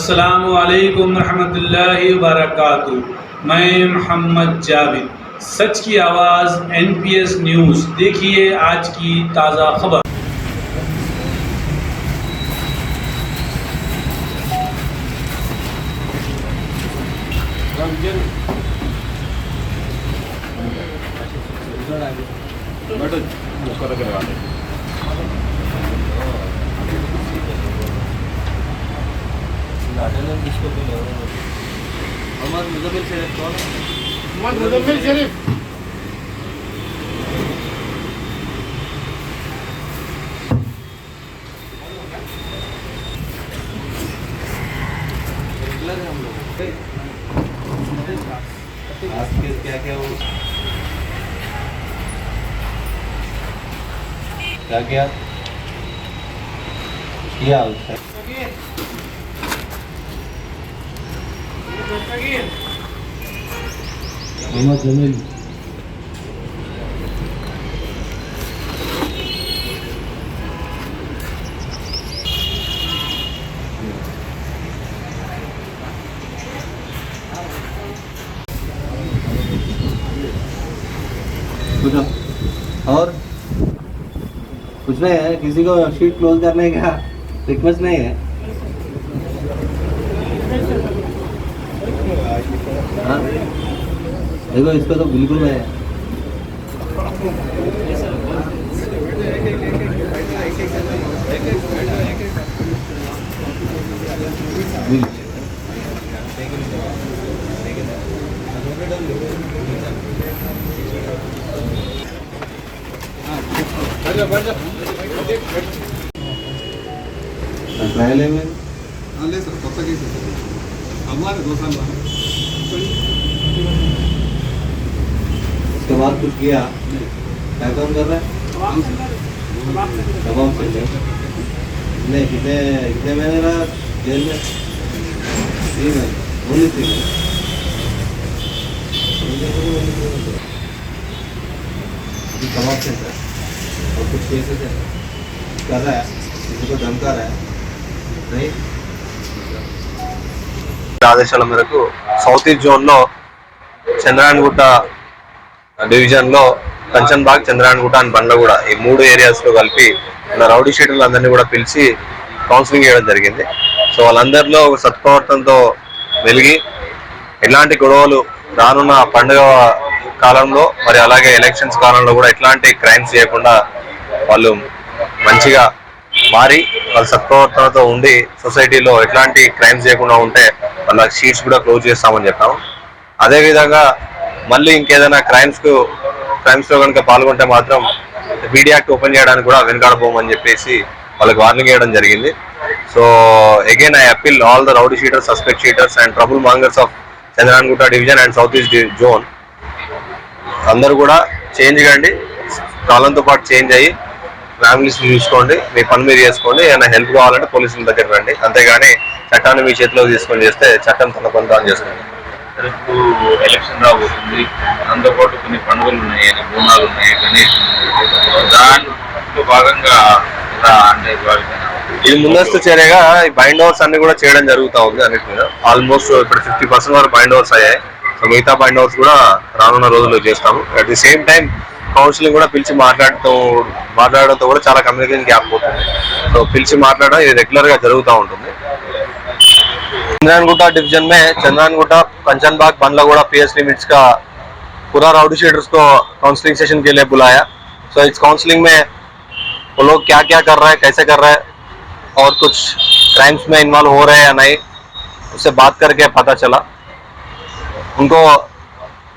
अस्सलामु अलैकुम रहमतुल्लाहि व बरकातुहू। मैं मोहम्मद जावेद, सच की आवाज़ NPS न्यूज़। देखिए आज की ताज़ा खबर। मोहम्मद मुजम्मिल शरीफ कौन है? मोहम्मद मुजम्मिल शरीफ। रेगुलर है हम लोग। आज के क्या क्या हो क्या क्या किया उसका? मोहम्मद जमील और कुछ नहीं है, किसी को शीट क्लोज करने का रिक्वेस्ट नहीं है। हाँ देखो इसको तो बिल्कुल है। ट्रायल है में ले सर कब तक हमारे 2 साल उसके बाद कुछ किया? क्या काम कर रहा है? कबाब से नहीं, कितने कितने महीने रहा जेल में? 3 महीने, ओनली 3 महीने। अभी कबाब से और कुछ केसेस है कर रहा है, किसी को धमका रहा है नहीं। ఆదేశాల మేరకు సౌత్ ఈస్ట్ జోన్లో చంద్రాయణగుట్ట డివిజన్లో కంచన్బాగ్, చంద్రాయణగుట్ట అండ్ బండ్లగూడ ఈ 3 ఏరియాస్లో కలిపి రౌడీ షీటర్లు అందరినీ కూడా పిలిచి కౌన్సిలింగ్ చేయడం జరిగింది. సో వాళ్ళందరిలో ఒక సత్ప్రవర్తనతో వెలిగి ఎలాంటి గొడవలు రానున్న పండుగ కాలంలో మరి అలాగే ఎలక్షన్స్ కాలంలో కూడా ఎట్లాంటి క్రైమ్స్ చేయకుండా వాళ్ళు మంచిగా మారి వాళ్ళ సత్ప్రవర్తనతో ఉండి సొసైటీలో ఎట్లాంటి క్రైమ్స్ చేయకుండా ఉంటే వాళ్ళ షీట్స్ కూడా క్లోజ్ చేస్తామని చెప్పాము. అదేవిధంగా మళ్ళీ ఇంకేదైనా క్రైమ్స్లో కనుక పాల్గొంటే మాత్రం BD యాక్ట్ ఓపెన్ చేయడానికి కూడా వెనకాడబోమని చెప్పేసి వాళ్ళకి వార్నింగ్ చేయడం జరిగింది. So again I appeal all the rowdy sheeters, suspect sheeters and trouble mongers of Chandrayangutta division and south east zone అందరూ కూడా చేంజ్ కండి, కాలంతో పాటు చేంజ్ అయ్యి ఫ్యామిలీస్ చూసుకోండి, మీ పని మీరు చేసుకోండి. ఏమైనా హెల్ప్ కావాలంటే పోలీసుల దగ్గర రండి, అంతేగాని చట్టాన్ని మీ చేతిలోకి తీసుకొని చేస్తే చట్టం తన పని తాను చేసుకోండి. ఇప్పుడు ఎలక్షన్ రాబోతుంది, దాంతోపాటు కొన్ని పండుగలు ఉన్నాయి, బోనాలు ఉన్నాయి, గణేష్ దాంట్లో భాగంగా అంటే ఇది ముందస్తు చర్యగా ఈ బైండ్ ఓవర్స్ అన్ని కూడా చేయడం జరుగుతూ ఉంది. అన్నిటి మీద ఆల్మోస్ట్ ఇప్పుడు 50% వరకు బైండ్ ఓవర్స్ అయ్యాయి. సో మిగతా బైండ్ ఓవర్స్ కూడా రానున్న రోజుల్లో చేస్తాము. At the same time counselling కూడా పిలిచి మాట్లాడడంతో కూడా చాలా కమ్యూనికేషన్ గ్యాప్ పోతుంది. సో పిలిచి మాట్లాడడం ఇది రెగ్యులర్ గా జరుగుతూ ఉంటుంది. चंद्रायणगुट्टा डिवीजन में चंद्रायणगुट्टा, कंचनबाग, बंडलगुड़ा PS लिमिट्स का पूरा राउडी शीटर्स को काउंसलिंग सेशन के लिए बुलाया. सो इस काउंसलिंग में वो लोग क्या क्या कर रहा है, कैसे कर रहा है और कुछ क्राइम्स में इन्वॉल्व हो रहे हैं या नहीं, उससे बात करके पता चला. उनको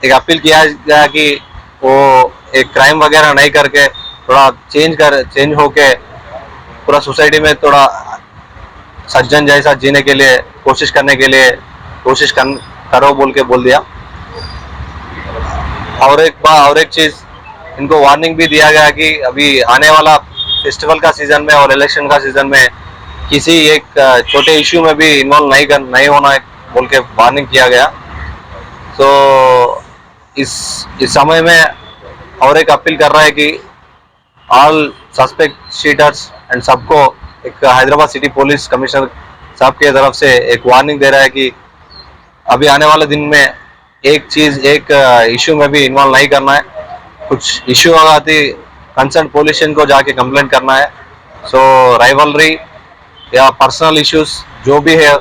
एक अपील किया गया कि वो एक क्राइम वगैरह नहीं करके थोड़ा चेंज होके पूरा सोसाइटी में थोड़ा सज्जन जैसा जीने के लिए कोशिश करो बोल के बोल दिया. और एक चीज इनको वार्निंग भी दिया गया कि अभी आने वाला फेस्टिवल का सीजन में और इलेक्शन का सीजन में किसी एक छोटे इश्यू में भी इन्वॉल्व नहीं होना बोल के वार्निंग किया गया. तो इस समय में और एक अपील कर रहा है कि ऑल सस्पेक्ट शीटर्स एंड सबको एक हैदराबाद सिटी पुलिस कमिश्नर साहब की तरफ से एक वार्निंग दे रहा है कि अभी आने वाले दिन में एक इश्यू में भी इन्वॉल्व नहीं करना है। कुछ इश्यू होगा तो कंसर्न पुलिस स्टेशन को जाके कंप्लेंट करना है। सो राइवलरी या पर्सनल इश्यूज जो भी है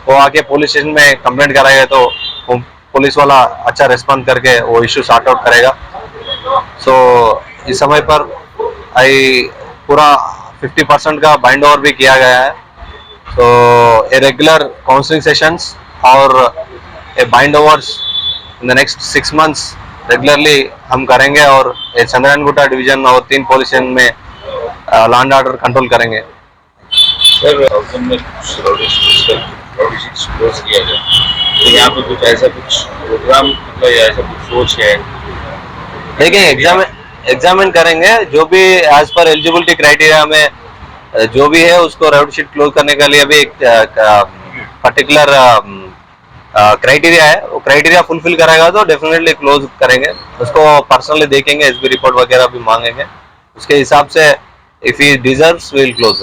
वो आके पुलिस स्टेशन में कंप्लेंट कराएगा तो पुलिस वाला अच्छा रिस्पॉन्ड करके वो इश्यू सॉर्ट आउट करेगा। सो इस समय पर पूरा 50% का बाइंड ओवर भी किया गया है। So a regular counselling sessions और a bind overs in the next 6 months regularly हम करेंगे और चंद्रायनगुट्टा डिवीजन और 3 पुलिस स्टेशन में लॉ एंड ऑर्डर कंट्रोल करेंगे। सर में कुछ रॉडी शीट्स क्लोज किया जाए तो यहाँ पे कुछ ऐसा कुछ प्रोग्राम मतलब या ऐसा कुछ सोच है? देखिए एग्जामिन करेंगे जो भी एज पर एलिजिबिलिटी क्राइटेरिया में जो भी है उसको रॉडी शीट क्लोज करने के लिए भी एक पर्टिकुलर क्राइटेरिया है। वो क्राइटेरिया फुलफिल करेगा तो डेफिनेटली क्लोज करेंगे। उसको पर्सनली देखेंगे, एसबी रिपोर्ट वगैरह भी मांगेंगे, उसके हिसाब से if he deserves will close.